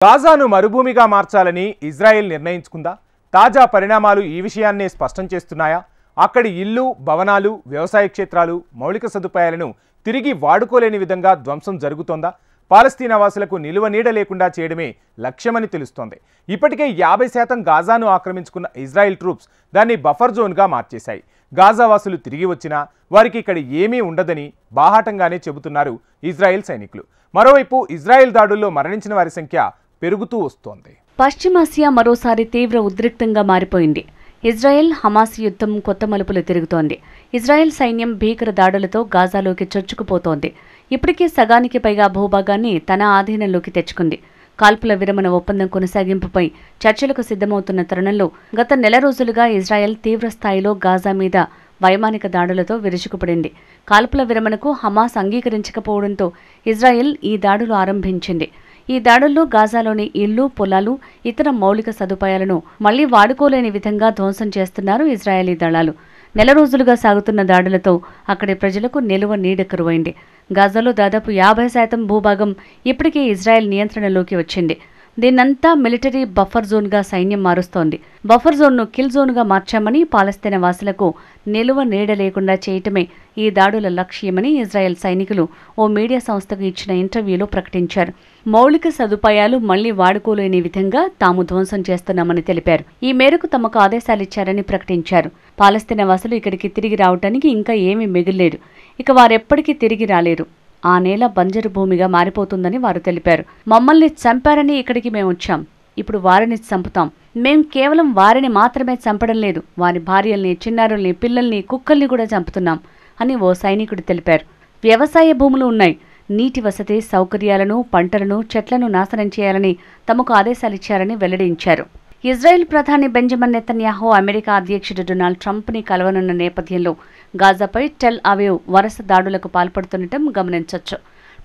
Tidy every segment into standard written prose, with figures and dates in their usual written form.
గాజాను మరుభూమిగా మార్చాలని ఇజ్రాయెల్ నిర్ణయించుకుందా? తాజా పరిణామాలు ఈ విషయాన్నే స్పష్టం చేస్తున్నాయా? అక్కడి ఇల్లు, భవనాలు, వ్యవసాయ క్షేత్రాలు, మౌలిక సదుపాయాలను తిరిగి వాడుకోలేని విధంగా ధ్వంసం జరుగుతోందా? పాలస్తీనా వాసులకు నిలువ నీడ లేకుండా చేయడమే లక్ష్యమని తెలుస్తోంది. ఇప్పటికే 50% గాజాను ఆక్రమించుకున్న ఇజ్రాయెల్ ట్రూప్స్ దాన్ని బఫర్ జోన్గా మార్చేశాయి. గాజా వాసులు తిరిగి వచ్చినా వారికి ఇక్కడ ఏమీ ఉండదని బాహాటంగానే చెబుతున్నారు ఇజ్రాయెల్ సైనికులు. మరోవైపు ఇజ్రాయెల్ దాడుల్లో మరణించిన వారి సంఖ్య పెరుగుతూ వస్తోంది. పశ్చిమాసియా మరోసారి తీవ్ర ఉద్రిక్తంగా మారిపోయింది. ఇజ్రాయెల్ హమాస్ యుద్ధం కొత్త మలుపులు తిరుగుతోంది. ఇజ్రాయెల్ సైన్యం భీకర దాడులతో గాజాలోకి చొచ్చుకుపోతోంది. ఇప్పటికే సగానికి పైగా భూభాగాన్ని తన ఆధీనంలోకి తెచ్చుకుంది. కాల్పుల విరమణ ఒప్పందం కొనసాగింపుపై చర్చలకు సిద్ధమవుతున్న తరుణంలో గత నెల రోజులుగా ఇజ్రాయెల్ తీవ్రస్థాయిలో గాజా మీద వైమానిక దాడులతో విరుచుకుపడింది. కాల్పుల విరమణకు హమాస్ అంగీకరించకపోవడంతో ఇజ్రాయెల్ ఈ దాడులు ఆరంభించింది. ఈ దాడుల్లో గాజాలోని ఇళ్లు, పొలాలు, ఇతర మౌలిక సదుపాయాలను మళ్లీ వాడుకోలేని విధంగా ధ్వంసం చేస్తున్నారు ఇజ్రాయెలీ దళాలు. నెల రోజులుగా సాగుతున్న దాడులతో అక్కడి ప్రజలకు నిలువ నీడ కరువైంది. గాజాలో దాదాపు 50% భూభాగం ఇప్పటికే ఇజ్రాయెల్ నియంత్రణలోకి వచ్చింది. దీన్నంతా మిలిటరీ బఫర్ జోన్గా సైన్యం మారుస్తోంది. బఫర్ జోన్ను కిల్ జోన్గా మార్చామని, పాలస్తీనా వాసులకు నిలువ నీడ లేకుండా చేయటమే ఈ దాడుల లక్ష్యమని ఇజ్రాయెల్ సైనికులు ఓ మీడియా సంస్థకు ఇచ్చిన ఇంటర్వ్యూలో ప్రకటించారు. మౌలిక సదుపాయాలు మళ్లీ వాడుకోలేని విధంగా తాము ధ్వంసం చేస్తున్నామని తెలిపారు. ఈ మేరకు తమకు ఆదేశాలిచ్చారని ప్రకటించారు. పాలస్తీనా వాసులు ఇక్కడికి తిరిగి రావడానికి ఇంకా ఏమీ మిగిలేదు. ఇక వారెప్పటికీ తిరిగి రాలేరు. ఆ నేల బంజరు భూమిగా మారిపోతుందని వారు తెలిపారు. మమ్మల్ని చంపారని ఇక్కడికి మేమొచ్చాం. ఇప్పుడు వారిని చంపుతాం. మేం కేవలం వారిని మాత్రమే చంపడం లేదు, వారి భార్యల్ని, చిన్నారుల్ని, పిల్లల్ని, కుక్కల్ని కూడా చంపుతున్నాం అని ఓ సైనికుడు తెలిపారు. వ్యవసాయ భూములు ఉన్నాయి. నీటి వసతి సౌకర్యాలను, పంటలను, చెట్లను నాశనం చేయాలని తమకు ఆదేశాలిచ్చారని వెల్లడించారు. ఇజ్రాయెల్ ప్రధాని బెంజమిన్ నెతన్యాహు అమెరికా అధ్యక్షుడు డొనాల్డ్ ట్రంప్ని కలవనున్న నేపథ్యంలో గాజాపై టెల్ అవీవ్ వరుస దాడులకు పాల్పడుతుండటం గమనించొచ్చు.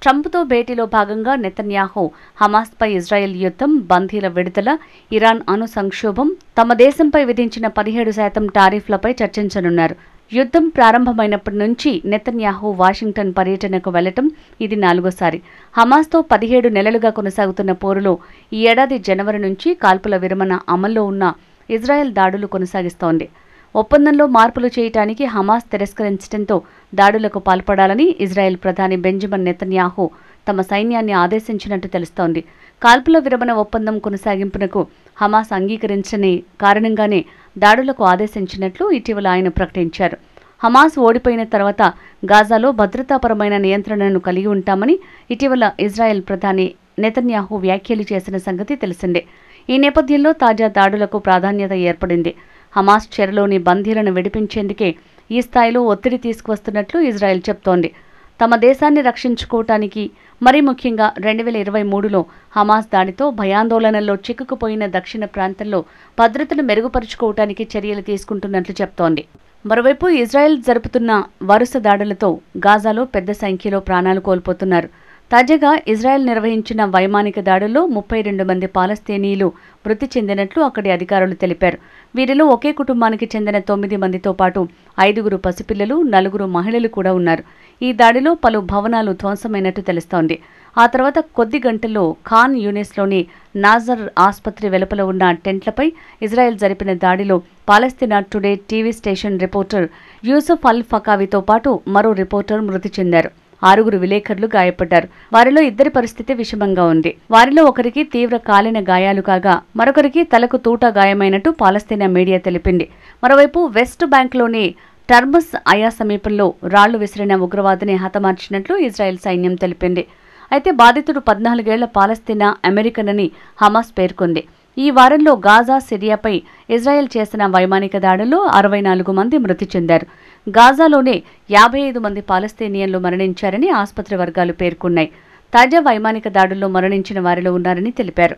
ట్రంప్తో భేటీలో భాగంగా నెతన్యాహు హమాస్పై ఇజ్రాయెల్ యుద్ధం, బందీల విడుదల, ఇరాన్ అణు సంక్షోభం, తమ దేశంపై విధించిన 17% టారిఫ్లపై చర్చించనున్నారు. యుద్ధం ప్రారంభమైనప్పటి నుంచి నెతన్యాహు వాషింగ్టన్ పర్యటనకు వెళ్లటం ఇది 4వసారి. హమాస్తో 17 నెలలుగా కొనసాగుతున్న పోరులో ఈ ఏడాది జనవరి నుంచి కాల్పుల విరమణ అమల్లో ఉన్న ఇజ్రాయెల్ దాడులు కొనసాగిస్తోంది. ఒప్పందంలో మార్పులు చేయటానికి హమాస్ తిరస్కరించడంతో దాడులకు పాల్పడాలని ఇజ్రాయెల్ ప్రధాని బెంజమిన్ నెతన్యాహు తమ సైన్యాన్ని ఆదేశించినట్టు తెలుస్తోంది. కాల్పుల విరమణ ఒప్పందం కొనసాగింపునకు హమాస్ అంగీకరించని కారణంగానే దాడులకు ఆదేశించినట్లు ఇటీవల ఆయన ప్రకటించారు. హమాస్ ఓడిపోయిన తర్వాత గాజాలో భద్రతాపరమైన నియంత్రణను కలిగి ఉంటామని ఇటీవల ఇజ్రాయెల్ ప్రధాని నెతన్యాహు వ్యాఖ్యలు చేసిన సంగతి తెలిసిందే. ఈ నేపథ్యంలో తాజా దాడులకు ప్రాధాన్యత ఏర్పడింది. హమాస్ చెరలోని బందీలను విడిపించేందుకే ఈ స్థాయిలో ఒత్తిడి తీసుకువస్తున్నట్లు ఇజ్రాయెల్ చెప్తోంది. తమ దేశాన్ని రక్షించుకోవటానికి, మరీ ముఖ్యంగా 2023లో హమాస్ దాడితో భయాందోళనల్లో చిక్కుకుపోయిన దక్షిణ ప్రాంతంలో భద్రతను మెరుగుపరుచుకోవటానికి చర్యలు తీసుకుంటున్నట్లు చెప్తోంది. మరోవైపు ఇజ్రాయెల్ జరుపుతున్న వరుస దాడులతో గాజాలో పెద్ద సంఖ్యలో ప్రాణాలు కోల్పోతున్నారు. తాజాగా ఇజ్రాయెల్ నిర్వహించిన వైమానిక దాడుల్లో 32 మంది పాలస్తీనీయులు మృతి చెందినట్లు అక్కడి అధికారులు తెలిపారు. వీరిలో ఒకే కుటుంబానికి చెందిన 9 మందితో పాటు 5గురు పసిపిల్లలు, 4 మహిళలు కూడా ఉన్నారు. ఈ దాడిలో పలు భవనాలు ధ్వంసమైనట్టు తెలుస్తోంది. ఆ తర్వాత కొద్ది గంటల్లో ఖాన్ యూనిస్లోని నాజర్ ఆసుపత్రి వెలుపల ఉన్న టెంట్లపై ఇజ్రాయెల్ జరిపిన దాడిలో పాలస్తీనా today TV station reporter Yusuf Al ఫకావితో పాటు మరో రిపోర్టర్ మృతి చెందారు. 6గురు విలేకరులు గాయపడ్డారు. వారిలో 2 పరిస్థితి విషమంగా ఉంది. వారిలో ఒకరికి తీవ్ర కాలిన గాయాలు కాగా మరొకరికి తలకు తూటా గాయమైనట్టు పాలస్తీనా మీడియా తెలిపింది. మరోవైపు వెస్ట్ బ్యాంక్లోని టర్మస్ అయా సమీపంలో రాళ్లు విసిరిన ఉగ్రవాదిని హతమార్చినట్లు ఇజ్రాయెల్ సైన్యం తెలిపింది. అయితే బాధితుడు 14 ఏళ్ల పాలస్తీనా అమెరికన్ అని హమాస్ పేర్కొంది. ఈ వారంలో గాజా, సిరియాపై ఇజ్రాయెల్ చేసిన వైమానిక దాడుల్లో 64 మంది మృతి చెందారు. గాజాలోనే 55 మంది పాలస్తీనియన్లు మరణించారని ఆసుపత్రి వర్గాలు పేర్కొన్నాయి. తాజా వైమానిక దాడుల్లో మరణించిన వారిలో ఉన్నారని తెలిపారు.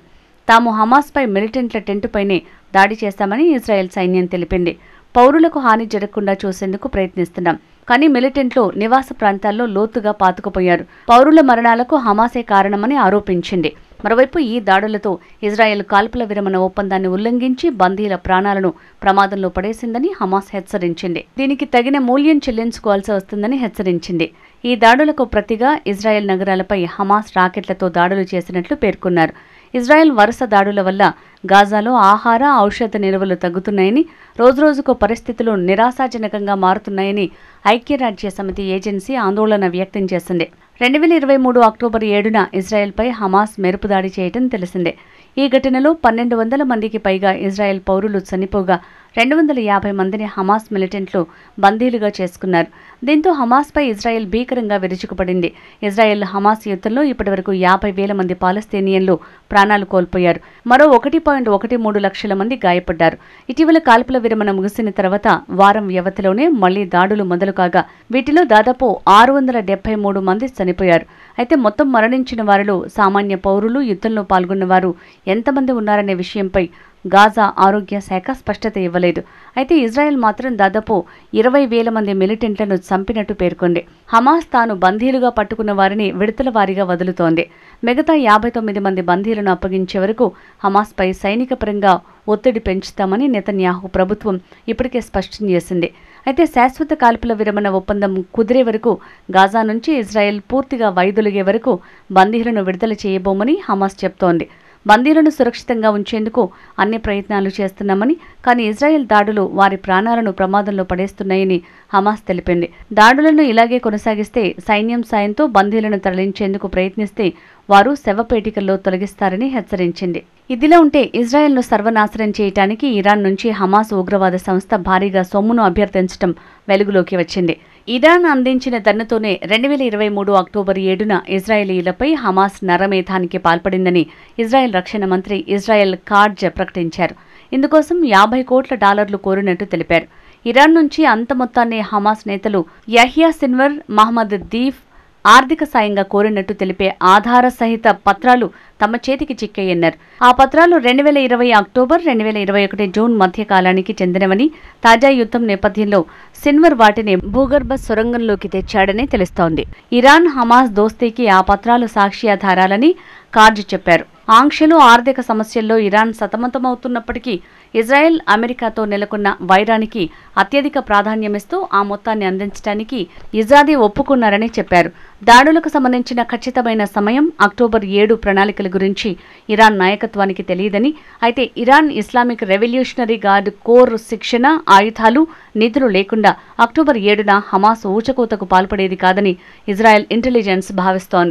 తాము హమాస్పై మిలిటెంట్ల టెంటుపైనే దాడి చేస్తామని ఇజ్రాయెల్ సైన్యం తెలిపింది. పౌరులకు హాని జరగకుండా చూసేందుకు ప్రయత్నిస్తున్నాం, కానీ మిలిటెంట్లు నివాస ప్రాంతాల్లో లోతుగా పాతుకుపోయారు. పౌరుల మరణాలకు హమాసే కారణమని ఆరోపించింది. మరోవైపు ఈ దాడులతో ఇజ్రాయెల్ కాల్పుల విరమణ ఒప్పందాన్ని ఉల్లంఘించి బందీల ప్రాణాలను ప్రమాదంలో పడేసిందని హమాస్ హెచ్చరించింది. దీనికి తగిన మూల్యం చెల్లించుకోవాల్సి వస్తుందని హెచ్చరించింది. ఈ దాడులకు ప్రతిగా ఇజ్రాయెల్ నగరాలపై హమాస్ రాకెట్లతో దాడులు చేసినట్లు పేర్కొన్నారు. ఇజ్రాయెల్ వరుస దాడుల వల్ల గాజాలో ఆహార, ఔషధ నిల్వలు తగ్గుతున్నాయని, రోజురోజుకు పరిస్థితులు నిరాశాజనకంగా మారుతున్నాయని ఐక్యరాజ్య సమితి ఏజెన్సీ ఆందోళన వ్యక్తం చేసింది. 2023 అక్టోబర్ 7న ఇజ్రాయెల్పై హమాస్ మెరుపుదాడి చేయటం తెలిసిందే. ఈ ఘటనలో 1200 మందికి పైగా ఇజ్రాయెల్ పౌరులు చనిపోగా 250 మందిని హమాస్ మిలిటెంట్లు బందీలుగా చేసుకున్నారు. దీంతో హమాస్పై ఇజ్రాయెల్ భీకరంగా విరుచుకుపడింది. ఇజ్రాయెల్ హమాస్ యుద్ధంలో ఇప్పటివరకు 50,000 మంది పాలస్తీనియన్లు ప్రాణాలు కోల్పోయారు. మరో 1.13 లక్షల మంది గాయపడ్డారు. ఇటీవల కాల్పుల విరమణ ముగిసిన తర్వాత వారం వ్యవధిలోనే మళ్లీ దాడులు మొదలు కాగా వీటిలో దాదాపు 673 మంది చనిపోయారు. అయితే మొత్తం మరణించిన వారిలో సామాన్య పౌరులు, యుద్ధంలో పాల్గొన్నవారు ఎంతమంది ఉన్నారనే విషయంపై గాజా ఆరోగ్య శాఖ స్పష్టత ఇవ్వలేదు. అయితే ఇజ్రాయెల్ మాత్రం దాదాపు 20,000 మంది మిలిటెంట్లను చంపినట్టు పేర్కొంది. హమాస్ తాను బందీలుగా పట్టుకున్న వారిని విడతల వారీగా వదులుతోంది. మిగతా 59 మంది బందీలను అప్పగించే వరకు హమాస్పై సైనిక పరంగా ఒత్తిడి పెంచుతామని నెతన్యాహు ప్రభుత్వం ఇప్పటికే స్పష్టం చేసింది. అయితే శాశ్వత కాల్పుల విరమణ ఒప్పందం కుదిరే వరకు గాజా నుంచి ఇజ్రాయెల్ పూర్తిగా వైదొలిగే వరకు బందీలను విడుదల చేయబోమని హమాస్ చెప్తోంది. బందీలను సురక్షితంగా ఉంచేందుకు అన్ని ప్రయత్నాలు చేస్తున్నామని, కానీ ఇజ్రాయెల్ దాడులు వారి ప్రాణాలను ప్రమాదంలో పడేస్తున్నాయని హమాస్ తెలిపింది. దాడులను ఇలాగే కొనసాగిస్తే, సైన్యం సాయంతో బందీలను తరలించేందుకు ప్రయత్నిస్తే వారు శవపేటికల్లో తొలగిస్తారని హెచ్చరించింది. ఇదిలా ఉంటే ఇజ్రాయెల్ను సర్వనాశనం చేయడానికి ఇరాన్ నుంచి హమాస్ ఉగ్రవాద సంస్థ భారీగా సొమ్మును అభ్యర్థించడం వెలుగులోకి వచ్చింది. ఇరాన్ అందించిన దన్నుతోనే 2023 అక్టోబర్ 7న ఇజ్రాయేలీలపై హమాస్ నరమేధానికి పాల్పడిందని ఇజ్రాయెల్ రక్షణ మంత్రి ఇజ్రాయెల్ కాట్జ్ ప్రకటించారు. ఇందుకోసం $50 కోట్ల కోరినట్టు తెలిపారు. ఇరాన్ నుంచి అంత మొత్తాన్ని హమాస్ నేతలు యహ్యా సిన్వర్, మహమ్మద్ దీఫ్ ఆర్థిక సాయంగా కోరినట్టు తెలిపే ఆధార సహిత పత్రాలు తమ చేతికి చిక్కాయన్నారు. ఆ పత్రాలు 2020 అక్టోబర్ 2021 జూన్ మధ్య కాలానికి చెందినవని, తాజా యుద్ధం నేపథ్యంలో సిన్వర్ వాటిని భూగర్భ సొరంగంలోకి తెచ్చాడని తెలుస్తోంది. ఇరాన్ హమాస్ దోస్తీకి ఆ పత్రాలు సాక్ష్యాధారాలని కాట్జ్ చెప్పారు. ఆంక్షలు, ఆర్థిక సమస్యల్లో ఇరాన్ సతమతమవుతున్నప్పటికీ ఇజ్రాయెల్, అమెరికాతో నెలకొన్న వైరానికి అత్యధిక ప్రాధాన్యమిస్తూ ఆ మొత్తాన్ని అందించడానికి ఇజాదీ ఒప్పుకున్నారని చెప్పారు. దాడులకు సంబంధించిన ఖచ్చితమైన సమయం, అక్టోబర్ 7 ప్రణాళికల గురించి ఇరాన్ నాయకత్వానికి తెలియదని, అయితే Iran Islamic revolutionary guard corps శిక్షణ, ఆయుధాలు, నిధులు లేకుండా అక్టోబర్ 7న హమాస్ ఊచకోతకు పాల్పడేది కాదని ఇజ్రాయెల్ ఇంటెలిజెన్స్ భావిస్తోంది.